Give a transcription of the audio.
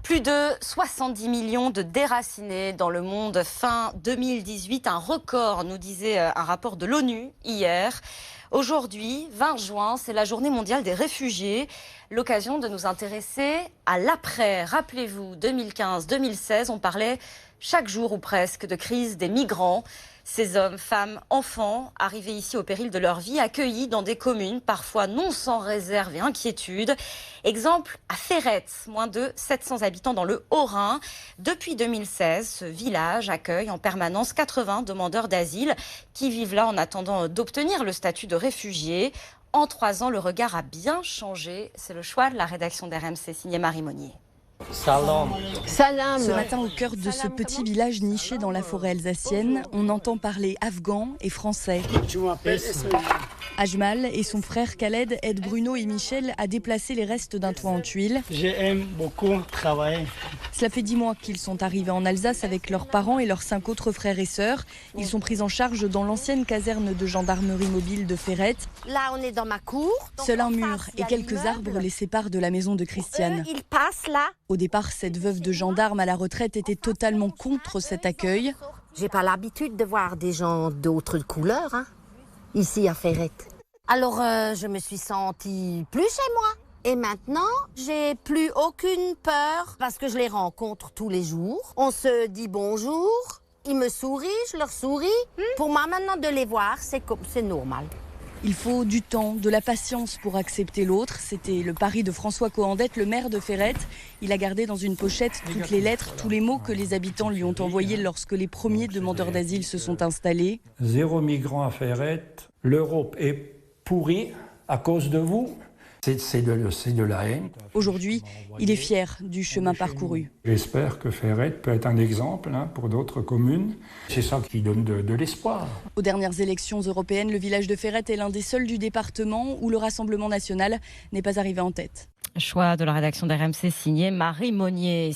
Plus de 70 millions de déracinés dans le monde fin 2018, un record, nous disait un rapport de l'ONU hier. Aujourd'hui, 20 juin, c'est la journée mondiale des réfugiés. L'occasion de nous intéresser à l'après. Rappelez-vous, 2015-2016, on parlait chaque jour ou presque de crise des migrants. Ces hommes, femmes, enfants, arrivés ici au péril de leur vie, accueillis dans des communes, parfois non sans réserve et inquiétude. Exemple à Ferrette, moins de 700 habitants dans le Haut-Rhin. Depuis 2016, ce village accueille en permanence 80 demandeurs d'asile qui vivent là en attendant d'obtenir le statut de réfugié. En 3 ans, le regard a bien changé. C'est le choix de la rédaction d'RMC, signé Marie Monnier. Salam. Salam. Ce matin, au cœur de ce petit village niché dans la forêt alsacienne, on entend parler afghan et français. Ajmal et son frère Khaled aident Bruno et Michel à déplacer les restes d'un toit en tuiles. J'aime beaucoup travailler. Cela fait 10 mois qu'ils sont arrivés en Alsace avec leurs parents et leurs 5 autres frères et sœurs. Ils sont pris en charge dans l'ancienne caserne de gendarmerie mobile de Ferrette. Là, on est dans ma cour. Seul un mur et quelques arbres les séparent de la maison de Christiane. Ils passent là. Au départ, cette veuve de gendarme à la retraite était totalement contre cet accueil. J'ai pas l'habitude de voir des gens d'autres couleurs, ici à Ferrette. Alors, je me suis sentie plus chez moi. Et maintenant, j'ai plus aucune peur parce que je les rencontre tous les jours. On se dit bonjour, ils me sourient, je leur souris. Pour moi, maintenant, de les voir, c'est normal. Il faut du temps, de la patience pour accepter l'autre. C'était le pari de François Coandette, le maire de Ferrette. Il a gardé dans une pochette toutes les lettres, tous les mots que les habitants lui ont envoyés lorsque les premiers demandeurs d'asile se sont installés. 0 migrants à Ferrette. L'Europe est pourrie à cause de vous. C'est de la haine. Aujourd'hui, il est fier du chemin parcouru. J'espère que Ferrette peut être un exemple pour d'autres communes. C'est ça qui donne de l'espoir. Aux dernières élections européennes, le village de Ferrette est l'un des seuls du département où le Rassemblement national n'est pas arrivé en tête. Choix de la rédaction d'RMC signé Marie Monnier.